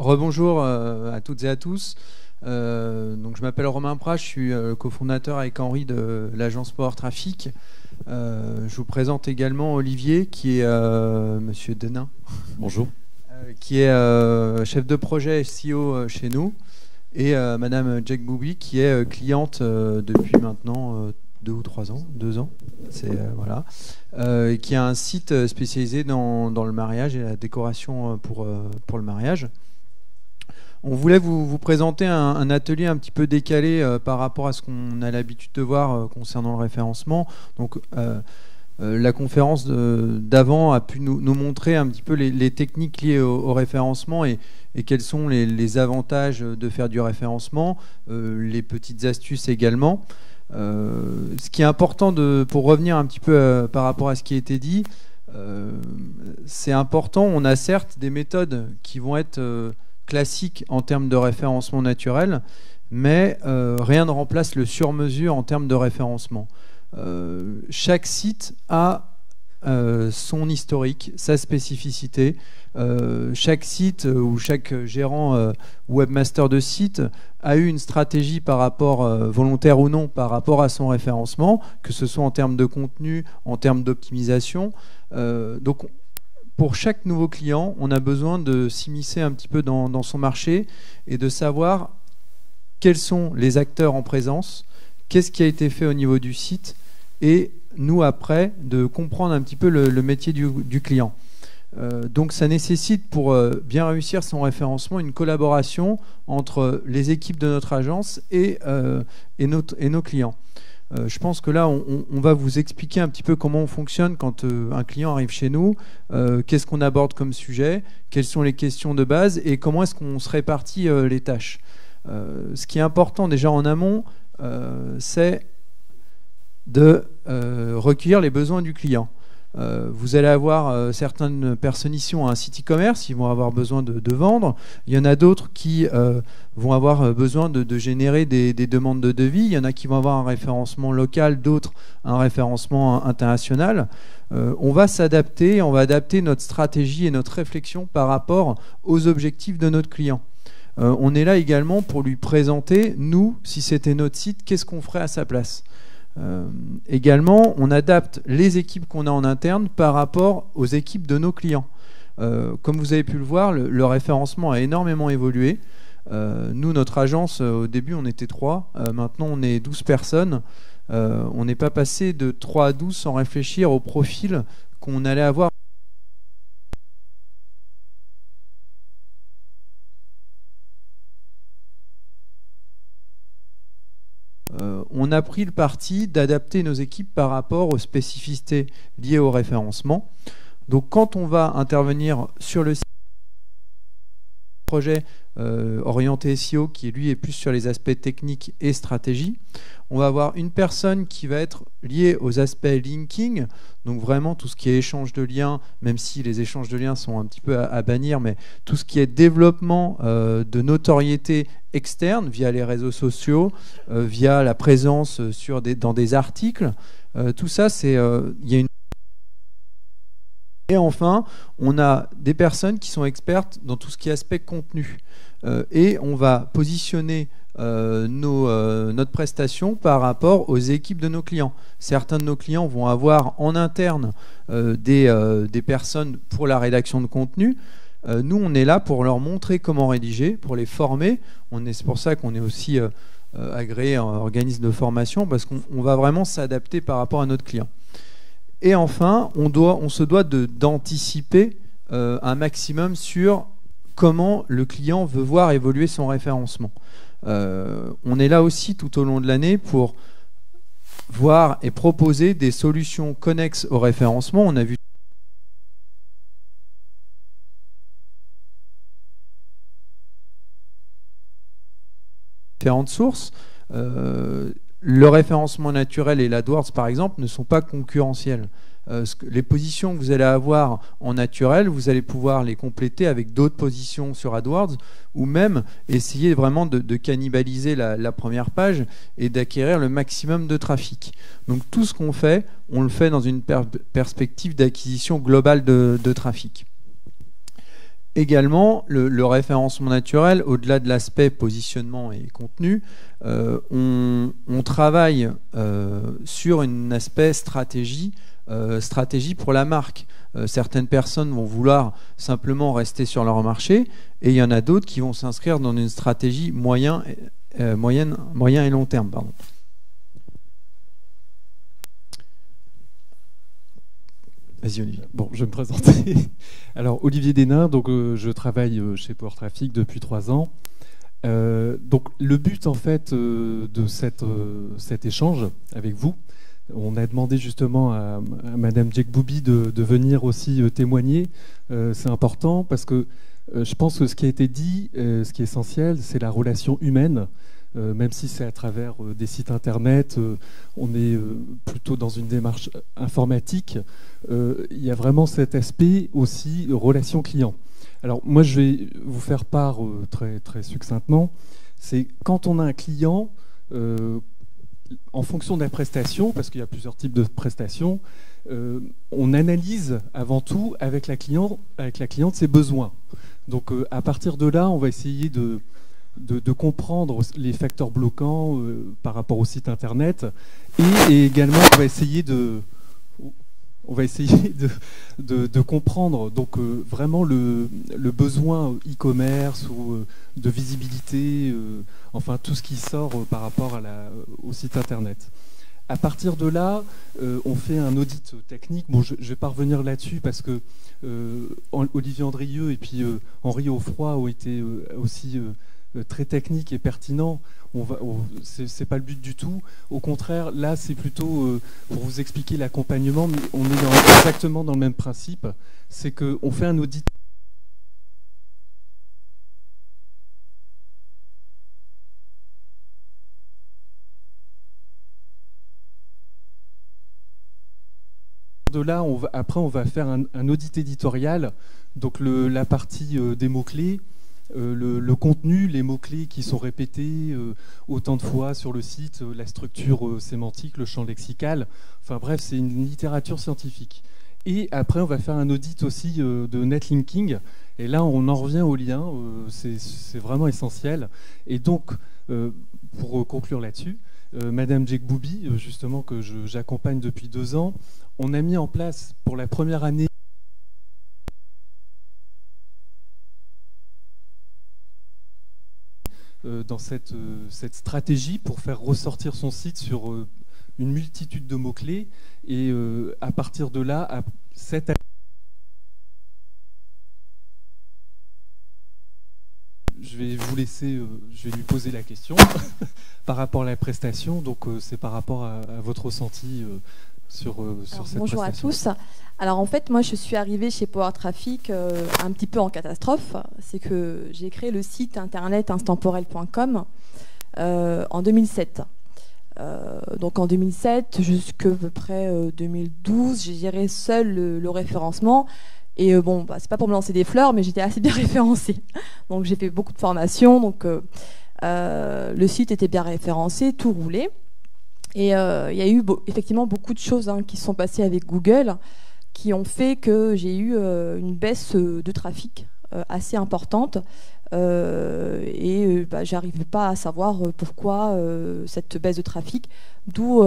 Rebonjour à toutes et à tous. Donc je m'appelle Romain Prat, je suis cofondateur avec Henri de l'agence Power Traffic. Je vous présente également Olivier, qui est Monsieur Denain. Bonjour. Qui est chef de projet SEO chez nous, et Madame Jack Boubi, qui est cliente depuis maintenant 2 ou 3 ans, 2 ans, voilà, qui a un site spécialisé dans le mariage et la décoration pour le mariage. On voulait vous présenter un atelier un petit peu décalé par rapport à ce qu'on a l'habitude de voir concernant le référencement. Donc, la conférence d'avant a pu nous montrer un petit peu les techniques liées au référencement et quels sont les avantages de faire du référencement, les petites astuces également. Ce qui est important, pour revenir un petit peu par rapport à ce qui a été dit, c'est important. On a certes des méthodes qui vont être classiques en termes de référencement naturel, mais rien ne remplace le sur-mesure en termes de référencement. Chaque site a son historique, sa spécificité. Chaque site ou chaque gérant webmaster de site a eu une stratégie par rapport, volontaire ou non, par rapport à son référencement, que ce soit en termes de contenu, en termes d'optimisation. Donc, pour chaque nouveau client, on a besoin de s'immiscer un petit peu dans son marché et de savoir quels sont les acteurs en présence, qu'est-ce qui a été fait au niveau du site, et nous, après, de comprendre un petit peu le métier du client. Donc ça nécessite, pour bien réussir son référencement, une collaboration entre les équipes de notre agence et nos clients. Je pense que là, on va vous expliquer un petit peu comment on fonctionne quand un client arrive chez nous, qu'est-ce qu'on aborde comme sujet, quelles sont les questions de base et comment est-ce qu'on se répartit les tâches. Ce qui est important déjà en amont, c'est de recueillir les besoins du client. Vous allez avoir certaines personnes ici ont un site e-commerce, ils vont avoir besoin de vendre. Il y en a d'autres qui vont avoir besoin de générer des demandes de devis. Il y en a qui vont avoir un référencement local, d'autres un référencement international. On va s'adapter, on va adapter notre stratégie et notre réflexion par rapport aux objectifs de notre client. On est là également pour lui présenter, nous, si c'était notre site, qu'est-ce qu'on ferait à sa place. Également, on adapte les équipes qu'on a en interne par rapport aux équipes de nos clients. Comme vous avez pu le voir, le référencement a énormément évolué. Nous, notre agence, au début, on était 3. Maintenant, on est 12 personnes. On n'est pas passé de 3 à 12 sans réfléchir au profil qu'on allait avoir. On a pris le parti d'adapter nos équipes par rapport aux spécificités liées au référencement. Donc quand on va intervenir sur le site projet orienté SEO, qui lui est plus sur les aspects techniques et stratégie, on va avoir une personne qui va être liée aux aspects linking, donc vraiment tout ce qui est échange de liens, même si les échanges de liens sont un petit peu à bannir, mais tout ce qui est développement de notoriété externe via les réseaux sociaux, via la présence dans des articles, tout ça, il y a une... Et enfin, on a des personnes qui sont expertes dans tout ce qui est aspect contenu. Et on va positionner notre prestation par rapport aux équipes de nos clients. Certains de nos clients vont avoir en interne des personnes pour la rédaction de contenu. Nous, on est là pour leur montrer comment rédiger, pour les former. C'est pour ça qu'on est aussi agréé en organisme de formation, parce qu'on va vraiment s'adapter par rapport à notre client. Et enfin, on se doit d'anticiper un maximum sur comment le client veut voir évoluer son référencement. On est là aussi tout au long de l'année pour voir et proposer des solutions connexes au référencement. On a vu différentes sources. Le référencement naturel et l'AdWords, par exemple, ne sont pas concurrentiels. Les positions que vous allez avoir en naturel, vous allez pouvoir les compléter avec d'autres positions sur AdWords, ou même essayer vraiment de cannibaliser la première page et d'acquérir le maximum de trafic. Donc tout ce qu'on fait, on le fait dans une perspective d'acquisition globale de trafic. également, le référencement naturel, au-delà de l'aspect positionnement et contenu, on travaille sur un aspect stratégie pour la marque. Certaines personnes vont vouloir simplement rester sur leur marché, et il y en a d'autres qui vont s'inscrire dans une stratégie moyen et long terme. Pardon. Vas-y Olivier. Bon, je vais me présenter. Alors Olivier Desnains, donc je travaille chez Power Traffic depuis 3 ans. Donc le but en fait de cet échange avec vous, on a demandé justement à Madame Jake Booby de venir aussi témoigner. C'est important parce que je pense que ce qui a été dit, ce qui est essentiel, c'est la relation humaine. Même si c'est à travers des sites internet, on est plutôt dans une démarche informatique, il y a vraiment cet aspect aussi relation client. Alors moi je vais vous faire part très, très succinctement, c'est quand on a un client, en fonction de la prestation, parce qu'il y a plusieurs types de prestations, on analyse avant tout avec la cliente ses besoins. Donc à partir de là, on va essayer de comprendre les facteurs bloquants par rapport au site internet, et également on va essayer de comprendre donc vraiment le besoin e-commerce ou de visibilité, enfin tout ce qui sort par rapport au site internet. À partir de là, on fait un audit technique. Bon, je ne vais pas revenir là-dessus parce que Olivier Andrieux et puis Henri Offroy ont été aussi très technique et pertinent. C'est pas le but du tout. Au contraire, là, c'est plutôt pour vous expliquer l'accompagnement, mais on est exactement dans le même principe. C'est qu'on fait un audit. De là, après, on va faire un audit éditorial. Donc la partie des mots-clés, le contenu, les mots-clés qui sont répétés autant de fois sur le site, la structure sémantique, le champ lexical. Enfin bref, c'est une littérature scientifique. Et après, on va faire un audit aussi de netlinking. Et là, on en revient au lien. C'est vraiment essentiel. Et donc, pour conclure là-dessus, Madame Jake Booby, justement, que j'accompagne depuis 2 ans, on a mis en place pour la première année dans cette stratégie pour faire ressortir son site sur une multitude de mots-clés. Et à partir de là, à cette année, je vais vous laisser, je vais lui poser la question par rapport à la prestation. Donc c'est par rapport à votre ressenti sur cette prestation. Bonjour à tous. Alors en fait, moi je suis arrivée chez Power Traffic un petit peu en catastrophe. C'est que j'ai créé le site internet instanporel.com en 2007. Donc en 2007 jusqu'à peu près 2012, j'ai géré seul le référencement. Et bon, c'est pas pour me lancer des fleurs, mais j'étais assez bien référencée. Donc j'ai fait beaucoup de formations. Donc le site était bien référencé, tout roulait. Et il y a eu effectivement beaucoup de choses qui se sont passées avec Google, qui ont fait que j'ai eu une baisse de trafic assez importante. J'arrivais pas à savoir pourquoi cette baisse de trafic, d'où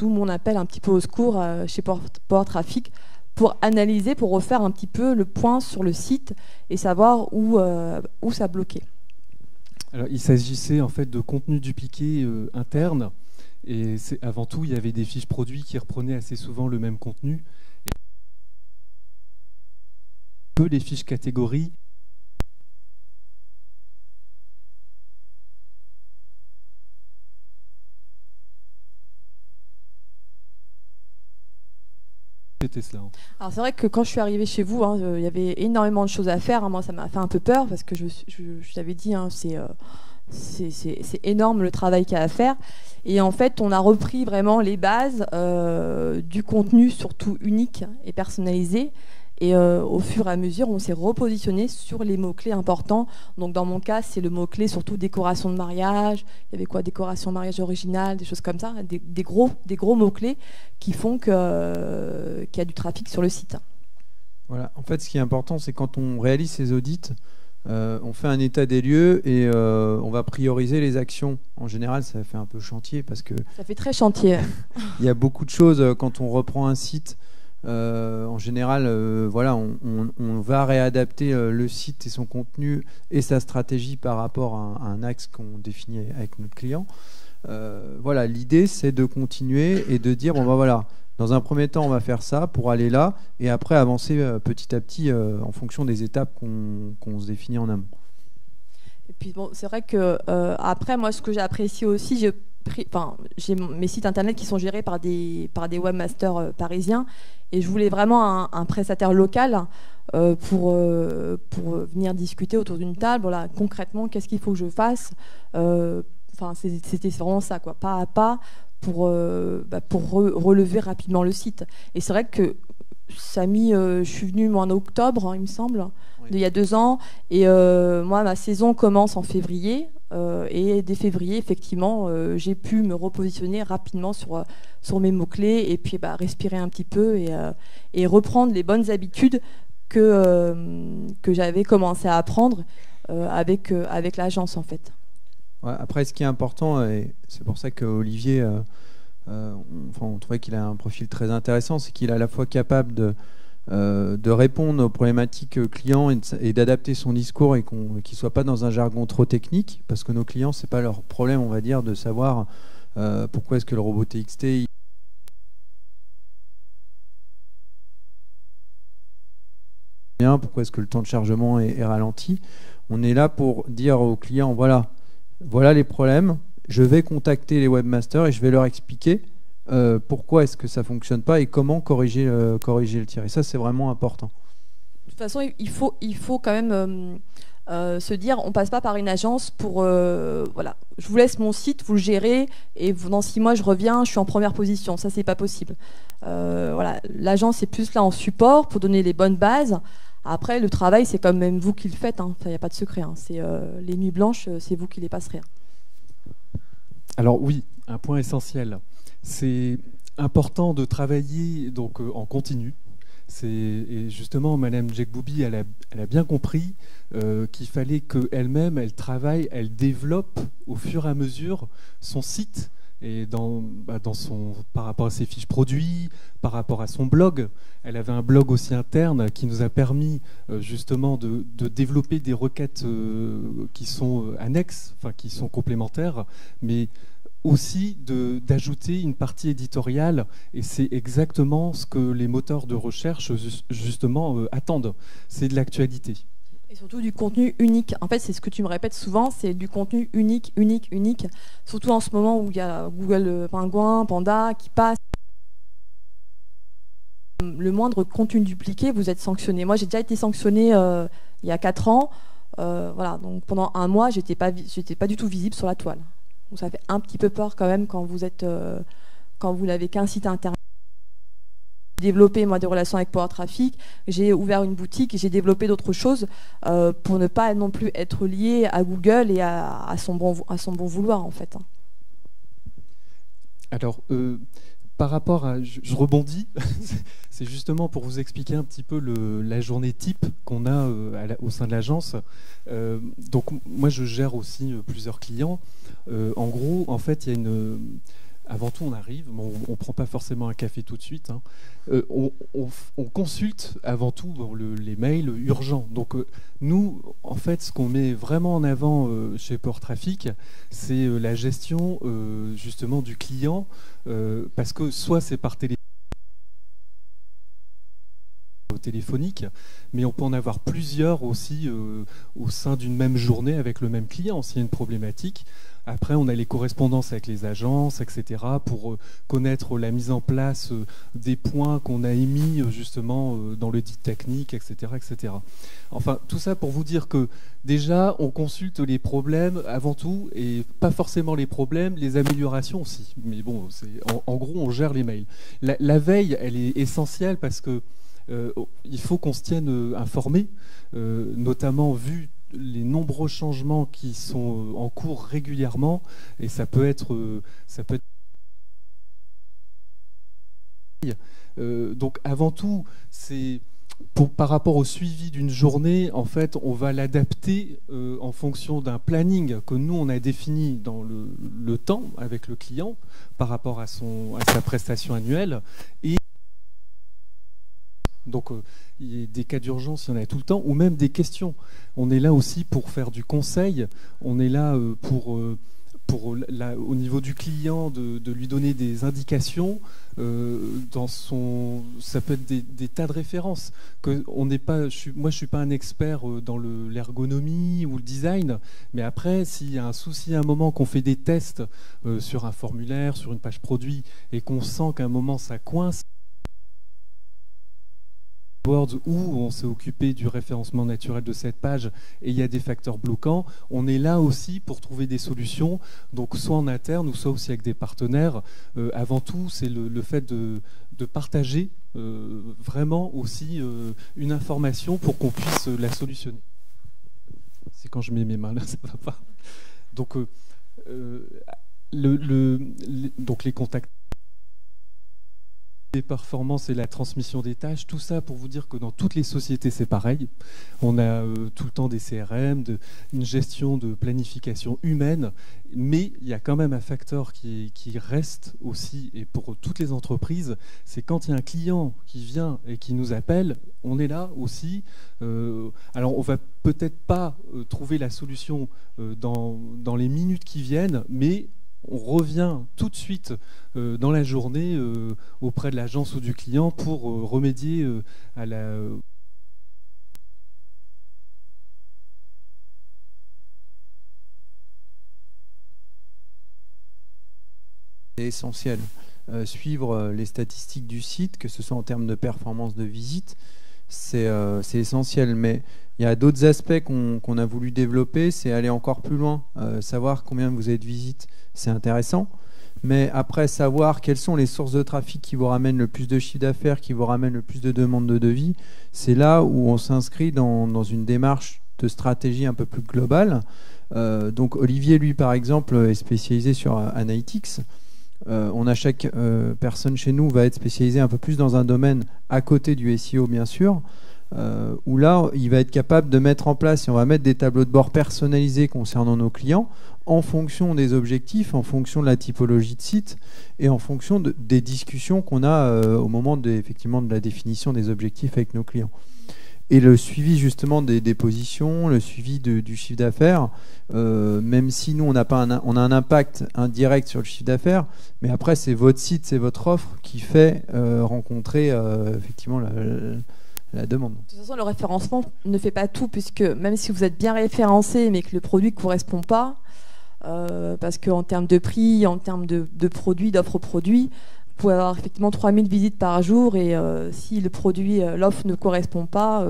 mon appel un petit peu au secours chez Power Traffic, pour analyser, pour refaire un petit peu le point sur le site et savoir où ça bloquait. Alors, il s'agissait en fait de contenu dupliqué interne, et avant tout, il y avait des fiches produits qui reprenaient assez souvent le même contenu. Et peu les fiches catégories. Alors c'est vrai que quand je suis arrivée chez vous, il y avait énormément de choses à faire. Moi, ça m'a fait un peu peur parce que je t'avais dit, c'est énorme le travail qu'il y a à faire. Et en fait, on a repris vraiment les bases du contenu, surtout unique et personnalisé. Et au fur et à mesure, on s'est repositionné sur les mots-clés importants. Donc dans mon cas, c'est le mot-clé surtout décoration de mariage. Il y avait quoi? Décoration de mariage originale, des choses comme ça. Des gros mots-clés qui font qu'il y a du trafic sur le site. Voilà. En fait, ce qui est important, c'est quand on réalise ces audits, on fait un état des lieux et on va prioriser les actions. En général, ça fait un peu chantier parce que Ça fait très chantier. il y a beaucoup de choses quand on reprend un site. En général, voilà, on va réadapter le site et son contenu et sa stratégie par rapport à un axe qu'on définit avec notre client. Voilà, l'idée, c'est de continuer et de dire bon ben voilà. Dans un premier temps, on va faire ça pour aller là et après avancer petit à petit en fonction des étapes qu'on se définit en amont. Et puis bon, c'est vrai que après, moi, ce que j'ai apprécié aussi, j'ai mes sites internet qui sont gérés par des webmasters parisiens et je voulais vraiment un prestataire local pour venir discuter autour d'une table. Voilà, concrètement, qu'est-ce qu'il faut que je fasse c'était vraiment ça, quoi, pas à pas. Pour relever rapidement le site. Et c'est vrai que ça a mis... je suis venue moi, en octobre, hein, il me semble, Oui. il y a 2 ans. Et moi, ma saison commence en février. Et dès février, effectivement, j'ai pu me repositionner rapidement sur mes mots-clés et puis respirer un petit peu et reprendre les bonnes habitudes que j'avais commencé à apprendre avec l'agence, en fait. Ouais, après, ce qui est important, et c'est pour ça qu'Olivier, on trouvait qu'il a un profil très intéressant, c'est qu'il est à la fois capable de répondre aux problématiques clients et d'adapter son discours et qu'il ne soit pas dans un jargon trop technique, parce que nos clients, c'est pas leur problème, on va dire, de savoir pourquoi est-ce que le robot TXT pourquoi est-ce que le temps de chargement est ralenti. On est là pour dire aux clients, voilà les problèmes, je vais contacter les webmasters et je vais leur expliquer pourquoi est-ce que ça ne fonctionne pas et comment corriger le tir. Et ça, c'est vraiment important. De toute façon, il faut quand même se dire, on ne passe pas par une agence pour... voilà, je vous laisse mon site, vous le gérez, et dans 6 mois, je reviens, je suis en première position. Ça, c'est pas possible. Voilà, l'agence est plus là en support pour donner les bonnes bases. Après, le travail, c'est quand même vous qui le faites. Il n'y a pas de secret. C'est les nuits blanches, c'est vous qui les passerez. Alors oui, un point essentiel. C'est important de travailler donc en continu. Et justement, Madame Djegboubi, elle a bien compris qu'il fallait qu'elle-même, elle travaille, elle développe au fur et à mesure son site et par rapport à ses fiches produits, par rapport à son blog. Elle avait un blog aussi interne qui nous a permis justement de développer des requêtes qui sont annexes, enfin qui sont complémentaires, mais aussi d'ajouter une partie éditoriale, et c'est exactement ce que les moteurs de recherche justement attendent. C'est de l'actualité. Et surtout du contenu unique. En fait, c'est ce que tu me répètes souvent, c'est du contenu unique. Surtout en ce moment où il y a Google Pingouin, Panda qui passe. Le moindre contenu dupliqué, vous êtes sanctionné. Moi, j'ai déjà été sanctionné il y a 4 ans. Voilà, donc pendant 1 mois, j'étais pas du tout visible sur la toile. Donc ça fait un petit peu peur quand même quand vous n'avez qu'un site internet. J'ai développé moi des relations avec Power Traffic, j'ai ouvert une boutique, j'ai développé d'autres choses pour ne pas non plus être lié à Google et à son bon vouloir en fait. Alors, par rapport à... Je rebondis, c'est justement pour vous expliquer un petit peu la journée type qu'on a au sein de l'agence. Donc moi je gère aussi plusieurs clients. En gros, en fait, il y a une... Avant tout, on arrive, bon, on ne prend pas forcément un café tout de suite. Hein. On consulte avant tout les mails urgents. Donc nous, en fait, ce qu'on met vraiment en avant chez Power Traffic, c'est la gestion justement du client, parce que soit c'est par téléphonique, mais on peut en avoir plusieurs aussi au sein d'une même journée avec le même client s'il y a une problématique. Après, on a les correspondances avec les agences, etc., pour connaître la mise en place des points qu'on a émis justement dans le dit technique, etc., etc. Enfin, tout ça pour vous dire que déjà, on consulte les problèmes avant tout, et pas forcément les problèmes, les améliorations aussi. Mais bon, en gros, on gère les mails. La veille, elle est essentielle parce que il faut qu'on se tienne informé, notamment vu les nombreux changements qui sont en cours régulièrement, et ça peut être donc avant tout, c'est par rapport au suivi d'une journée, en fait, on va l'adapter en fonction d'un planning que nous, on a défini dans le temps avec le client par rapport à sa prestation annuelle. Et donc, il y a des cas d'urgence, il y en a tout le temps, ou même des questions. On est là aussi pour faire du conseil, on est là au niveau du client, de lui donner des indications. Ça peut être des tas de références. Moi, je ne suis pas un expert dans l'ergonomie ou le design, mais après, s'il y a un souci à un moment, qu'on fait des tests sur un formulaire, sur une page produit, et qu'on sent qu'à un moment ça coince, où on s'est occupé du référencement naturel de cette page et il y a des facteurs bloquants, on est là aussi pour trouver des solutions, donc soit en interne ou soit aussi avec des partenaires. Avant tout, c'est le fait de partager vraiment aussi une information pour qu'on puisse la solutionner. C'est quand je mets mes mains là, ça va pas. Donc, donc les contacts, les performances et la transmission des tâches, tout ça pour vous dire que dans toutes les sociétés c'est pareil. On a tout le temps des CRM, une gestion de planification humaine, mais il y a quand même un facteur qui reste aussi, et pour toutes les entreprises, c'est quand il y a un client qui vient et qui nous appelle, on est là aussi. Alors on va peut-être pas trouver la solution dans les minutes qui viennent, mais on revient tout de suite dans la journée auprès de l'agence ou du client pour remédier à la... C'est essentiel. Suivre les statistiques du site, que ce soit en termes de performance de visite, c'est essentiel. Mais il y a d'autres aspects qu'on a voulu développer, c'est aller encore plus loin. Savoir combien vous avez de visites, c'est intéressant. Mais après, savoir quelles sont les sources de trafic qui vous ramènent le plus de chiffre d'affaires, qui vous ramènent le plus de demandes de devis, c'est là où on s'inscrit dans une démarche de stratégie un peu plus globale. Donc Olivier, lui, par exemple, est spécialisé sur Analytics. On a chaque personne chez nous va être spécialisée un peu plus dans un domaine à côté du SEO, bien sûr, où là, il va être capable de mettre en place, et on va mettre des tableaux de bord personnalisés concernant nos clients, en fonction des objectifs, en fonction de la typologie de site et en fonction des discussions qu'on a au moment effectivement de la définition des objectifs avec nos clients. Et le suivi justement des positions, le suivi du chiffre d'affaires, même si nous on a un impact indirect sur le chiffre d'affaires, mais après c'est votre site, c'est votre offre qui fait rencontrer effectivement la demande. De toute façon, le référencement ne fait pas tout, puisque même si vous êtes bien référencé mais que le produit ne correspond pas, parce qu'en termes de prix, en termes de produits, d'offres produits, vous pouvez avoir effectivement 3000 visites par jour et si le produit, l'offre ne correspond pas,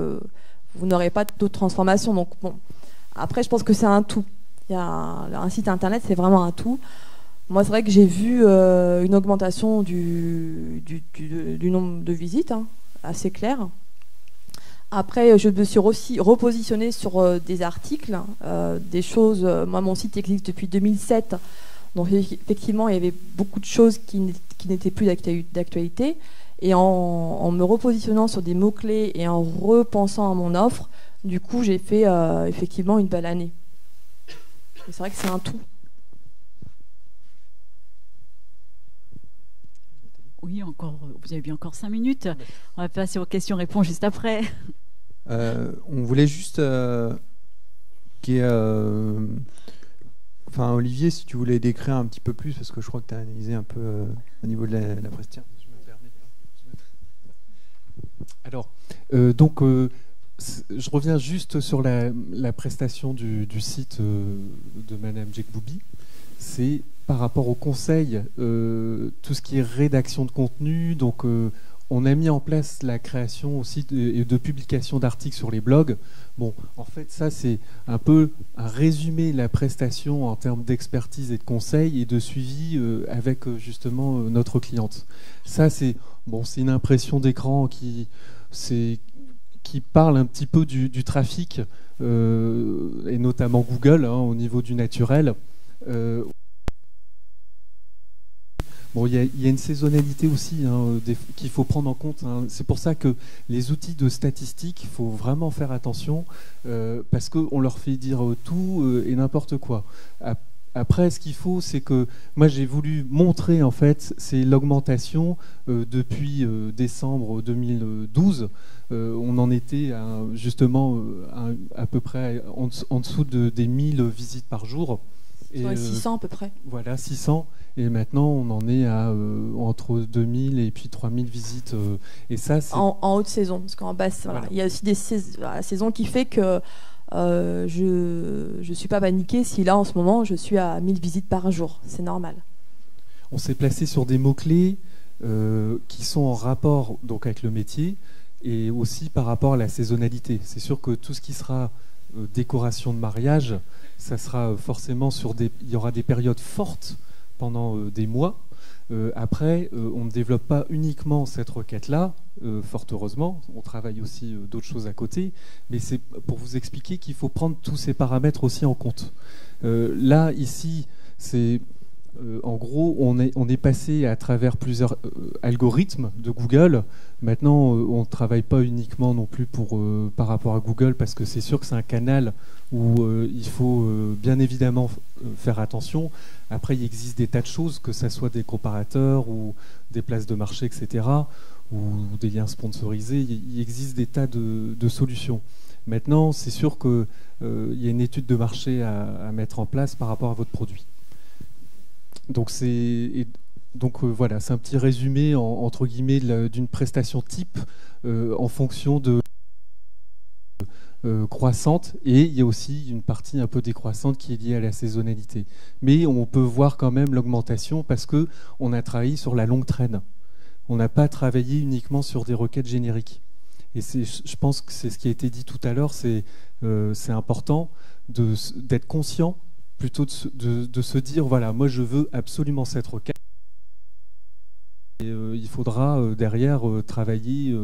vous n'aurez pas d'autres transformations. Donc bon, après je pense que c'est un tout. Un site internet, c'est vraiment un tout. Moi, c'est vrai que j'ai vu une augmentation du nombre de visites, hein, assez clair. Après, je me suis aussi repositionnée sur des articles, des choses. Moi, mon site existe depuis 2007, donc effectivement, il y avait beaucoup de choses qui n'étaient plus d'actualité. Et en me repositionnant sur des mots-clés et en repensant à mon offre, du coup, j'ai fait effectivement une belle année. Et c'est vrai que c'est un tout. Oui, vous avez bien encore 5 minutes. On va passer aux questions-réponses juste après. On voulait juste Olivier, si tu voulais décrire un petit peu plus, parce que je crois que tu as analysé un peu au niveau de la prestation. Alors, je reviens juste sur la prestation du site de Madame Jack Booby. C'est par rapport au conseil, tout ce qui est rédaction de contenu. Donc, on a mis en place la création aussi de publication d'articles sur les blogs. Bon, en fait, ça, c'est un peu un résumé de la prestation en termes d'expertise et de conseil et de suivi avec justement notre cliente. Ça, c'est une impression d'écran qui parle un petit peu du trafic, et notamment Google, hein, au niveau du naturel. Bon, il y a une saisonnalité aussi qu'il faut prendre en compte. C'est pour ça que les outils de statistique, il faut vraiment faire attention parce qu'on leur fait dire tout et n'importe quoi. Après, ce qu'il faut, c'est que moi j'ai voulu montrer en fait, c'est l'augmentation depuis décembre 2012. On en était justement à peu près en dessous des 1000 visites par jour. Et 600 à peu près. Voilà, 600. Et maintenant, on en est à entre 2000 et puis 3000 visites. Et ça, c'est en haute saison, parce qu'en basse, voilà. Il y a aussi la saison qui fait que je ne suis pas paniquée si là, en ce moment, je suis à 1000 visites par jour. C'est normal. On s'est placé sur des mots-clés qui sont en rapport donc, avec le métier et aussi par rapport à la saisonnalité. C'est sûr que tout ce qui sera décoration de mariage, ça sera forcément il y aura des périodes fortes pendant des mois. Après, on ne développe pas uniquement cette requête-là, fort heureusement. On travaille aussi d'autres choses à côté. Mais c'est pour vous expliquer qu'il faut prendre tous ces paramètres aussi en compte. Là, ici, c'est... en gros, on est passé à travers plusieurs algorithmes de Google. Maintenant, on ne travaille pas uniquement non plus par rapport à Google, parce que c'est sûr que c'est un canal où il faut bien évidemment faire attention. Après, il existe des tas de choses, que ce soit des comparateurs ou des places de marché, etc., ou des liens sponsorisés. Il existe des tas de solutions. Maintenant, c'est sûr qu'il y a une étude de marché à mettre en place par rapport à votre produit. Donc voilà, c'est un petit résumé entre guillemets d'une prestation type en fonction de croissante, et il y a aussi une partie un peu décroissante qui est liée à la saisonnalité. Mais on peut voir quand même l'augmentation parce que on a travaillé sur la longue traîne. On n'a pas travaillé uniquement sur des requêtes génériques. Et je pense que c'est ce qui a été dit tout à l'heure, c'est important d'être conscient plutôt de se dire, voilà, moi je veux absolument cette requête. Et il faudra derrière travailler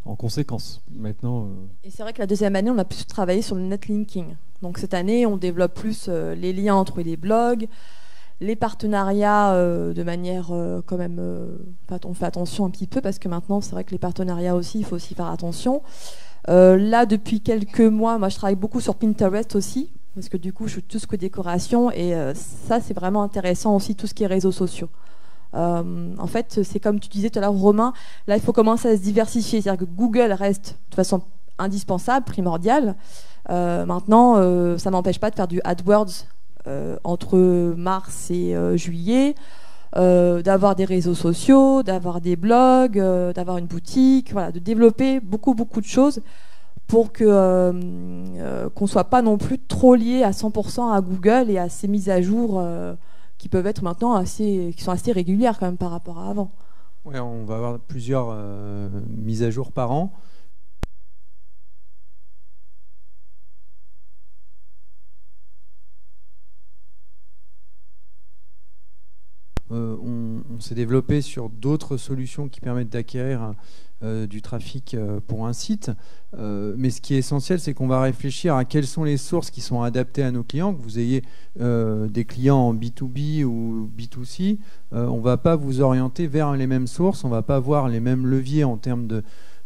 en conséquence. Maintenant, Et c'est vrai que la deuxième année, on a plus travaillé sur le netlinking. Donc cette année, on développe plus les liens entre les blogs, les partenariats de manière quand même... on fait attention un petit peu parce que maintenant, c'est vrai que les partenariats aussi, il faut aussi faire attention. Là, depuis quelques mois, moi je travaille beaucoup sur Pinterest aussi, parce que du coup, je suis tout ce que décoration, et ça, c'est vraiment intéressant aussi, tout ce qui est réseaux sociaux. En fait, c'est comme tu disais tout à l'heure, Romain, là, il faut commencer à se diversifier. C'est-à-dire que Google reste de façon indispensable, primordiale. Maintenant, ça n'empêche pas de faire du AdWords entre mars et juillet, d'avoir des réseaux sociaux, d'avoir des blogs, d'avoir une boutique, voilà, de développer beaucoup de choses pour qu'on ne soit pas non plus trop lié à 100% à Google et à ces mises à jour qui peuvent être maintenant qui sont assez régulières quand même par rapport à avant. Ouais, on va avoir plusieurs mises à jour par an. On s'est développé sur d'autres solutions qui permettent d'acquérir du trafic pour un site. Mais ce qui est essentiel, c'est qu'on va réfléchir à quelles sont les sources qui sont adaptées à nos clients. Que vous ayez des clients en B2B ou B2C, on ne va pas vous orienter vers les mêmes sources, on ne va pas avoir les mêmes leviers en termes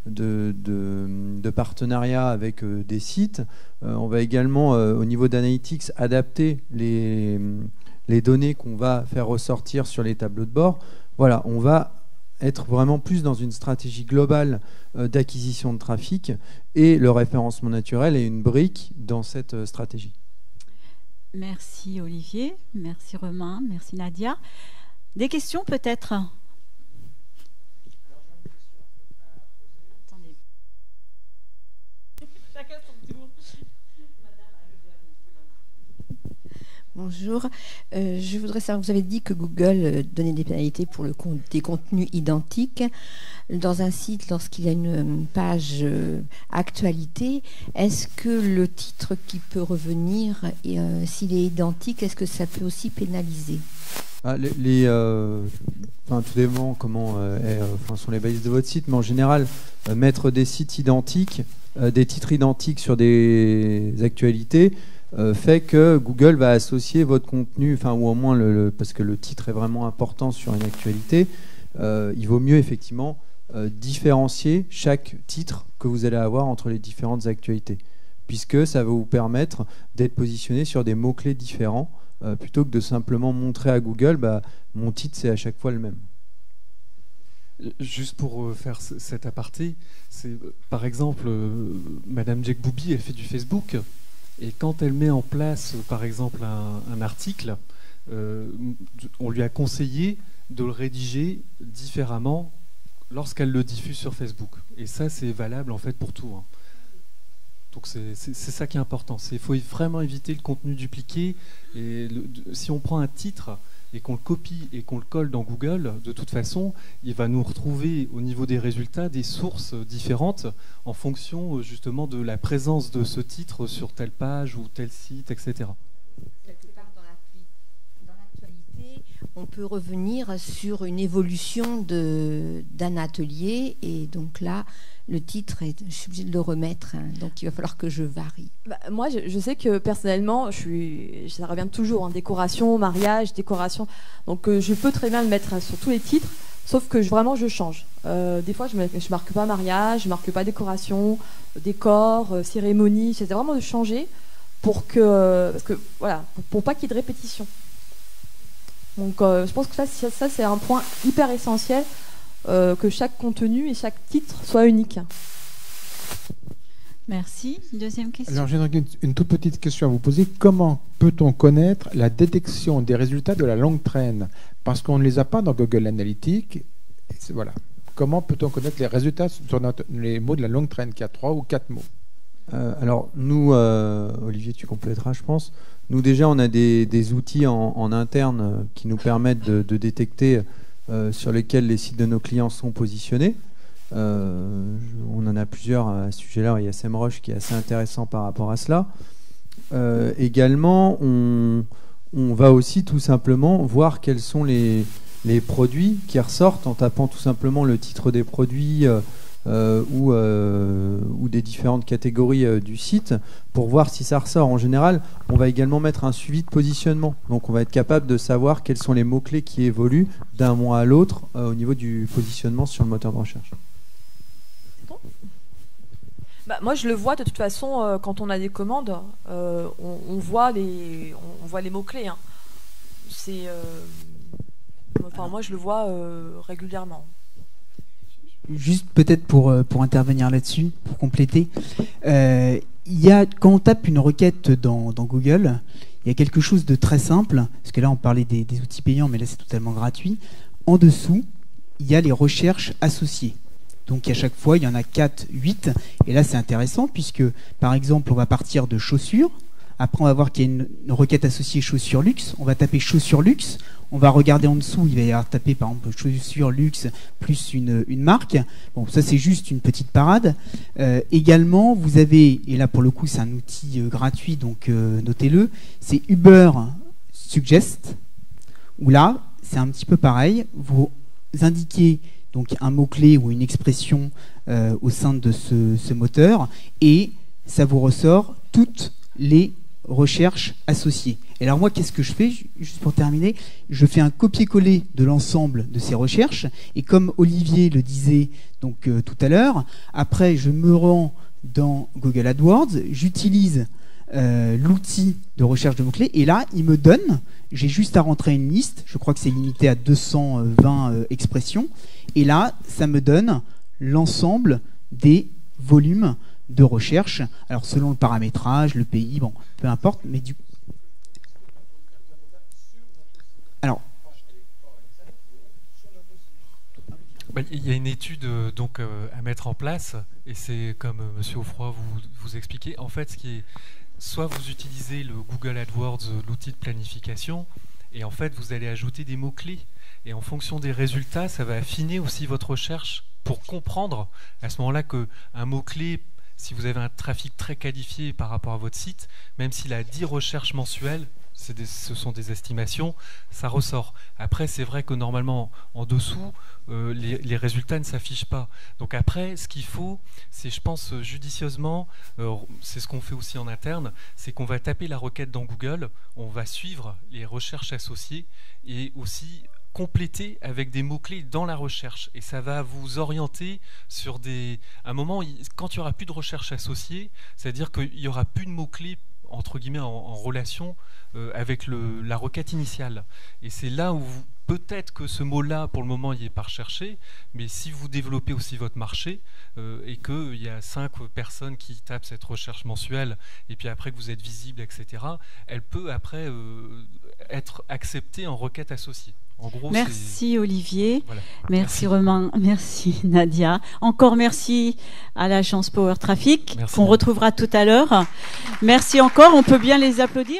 de partenariat avec des sites. On va également, au niveau d'analytics, adapter les données qu'on va faire ressortir sur les tableaux de bord. Voilà, on va être vraiment plus dans une stratégie globale d'acquisition de trafic, et le référencement naturel est une brique dans cette stratégie. Merci Olivier, merci Romain, merci Nadia. Des questions peut-être ? Attendez. Chacun son tour. Bonjour, je voudrais savoir, vous avez dit que Google donnait des pénalités pour des contenus identiques. Dans un site, lorsqu'il y a une page actualité, est-ce que le titre qui peut revenir, s'il est identique, est-ce que ça peut aussi pénaliser ? Tout dépend comment sont les balises de votre site, mais en général, mettre des sites identiques, des titres identiques sur des actualités, fait que Google va associer votre contenu, enfin ou au moins parce que le titre est vraiment important sur une actualité, il vaut mieux effectivement différencier chaque titre que vous allez avoir entre les différentes actualités, puisque ça va vous permettre d'être positionné sur des mots-clés différents, plutôt que de simplement montrer à Google mon titre c'est à chaque fois le même. Juste pour faire cet aparté, c'est par exemple Madame Jack Booby, elle fait du Facebook, et quand elle met en place par exemple un article, on lui a conseillé de le rédiger différemment lorsqu'elle le diffuse sur Facebook. Et ça, c'est valable en fait pour tout. Hein. Donc c'est ça qui est important. Il faut vraiment éviter le contenu dupliqué. Et si on prend un titre et qu'on le copie et qu'on le colle dans Google, de toute façon, il va nous retrouver au niveau des résultats des sources différentes en fonction justement de la présence de ce titre sur telle page ou tel site, etc. Quelque part dans l'actualité, on peut revenir sur une évolution d'un atelier, et donc là, le titre, je suis obligée de le remettre, hein, donc il va falloir que je varie. Moi, je sais que personnellement, ça revient toujours, hein, décoration, mariage, décoration. Donc je peux très bien le mettre sur tous les titres, sauf que vraiment je change. Des fois, je marque pas mariage, je marque pas décoration, décor, cérémonie. J'essaie vraiment de changer pour pas qu'il y ait de répétition. Donc je pense que ça c'est un point hyper essentiel. Que chaque contenu et chaque titre soit unique. Merci. Deuxième question. Alors, j'ai une toute petite question à vous poser. Comment peut-on connaître la détection des résultats de la longue traîne? Parce qu'on ne les a pas dans Google Analytics. Voilà. Comment peut-on connaître les résultats sur les mots de la longue traîne, qui a 3 ou 4 mots? Alors, nous, Olivier, tu compléteras, je pense. Nous, déjà, on a des outils en interne qui nous permettent de détecter sur lesquels les sites de nos clients sont positionnés. On en a plusieurs à ce sujet-là. Il y a SEMrush qui est assez intéressant par rapport à cela. Également, on va aussi tout simplement voir quels sont les produits qui ressortent en tapant tout simplement le titre des produits ou des différentes catégories du site pour voir si ça ressort. En général, on va également mettre un suivi de positionnement. Donc on va être capable de savoir quels sont les mots-clés qui évoluent d'un mois à l'autre au niveau du positionnement sur le moteur de recherche. Moi, je le vois de toute façon quand on a des commandes, on voit les mots-clés. Hein. Moi, je le vois régulièrement. Juste peut-être pour intervenir là-dessus, pour compléter, quand on tape une requête dans Google, il y a quelque chose de très simple, parce que là on parlait des outils payants, mais là c'est totalement gratuit. En dessous, il y a les recherches associées. Donc à chaque fois, il y en a 4, 8, et là c'est intéressant, puisque par exemple, on va partir de chaussures, après on va voir qu'il y a une requête associée chaussures luxe, on va taper chaussures luxe, on va regarder en dessous, il va y avoir taper par exemple chaussures luxe plus une marque. Bon, ça c'est juste une petite parade. Également, vous avez, et là pour le coup c'est un outil gratuit, donc notez-le, c'est Uber Suggest, où là c'est un petit peu pareil, vous indiquez donc un mot-clé ou une expression au sein de ce moteur, et ça vous ressort toutes les recherches associées. Et alors moi, qu'est-ce que je fais? Juste pour terminer, je fais un copier-coller de l'ensemble de ces recherches, et comme Olivier le disait donc tout à l'heure, après je me rends dans Google AdWords, j'utilise l'outil de recherche de mots-clés, et là il me donne, j'ai juste à rentrer une liste, je crois que c'est limité à 220 expressions, et là ça me donne l'ensemble des volumes de recherche, alors selon le paramétrage, le pays, bon, peu importe, mais du alors il y a une étude donc à mettre en place, et c'est comme Monsieur Offroy vous expliquait. En fait, ce qui est, soit vous utilisez le Google AdWords, l'outil de planification, et en fait vous allez ajouter des mots-clés, et en fonction des résultats, ça va affiner aussi votre recherche pour comprendre à ce moment-là qu'un mot-clé, si vous avez un trafic très qualifié par rapport à votre site, même s'il a 10 recherches mensuelles, ce sont des estimations, ça ressort. Après, c'est vrai que normalement, en dessous, les résultats ne s'affichent pas. Donc après, ce qu'il faut, c'est, je pense, judicieusement, c'est ce qu'on fait aussi en interne, c'est qu'on va taper la requête dans Google, on va suivre les recherches associées et aussi compléter avec des mots-clés dans la recherche. Et ça va vous orienter sur un moment, quand il n'y aura plus de recherche associée, c'est-à-dire qu'il n'y aura plus de mots-clés entre guillemets en relation avec la requête initiale. Et c'est là où peut-être que ce mot-là, pour le moment, il n'est pas recherché, mais si vous développez aussi votre marché et qu'il y a 5 personnes qui tapent cette recherche mensuelle, et puis après que vous êtes visible, etc., elle peut après être acceptée en requête associée. En gros, merci Olivier, voilà. Merci Romain, merci Nadia. Encore merci à l'agence Power Traffic qu'on retrouvera tout à l'heure. Merci encore, on peut bien les applaudir.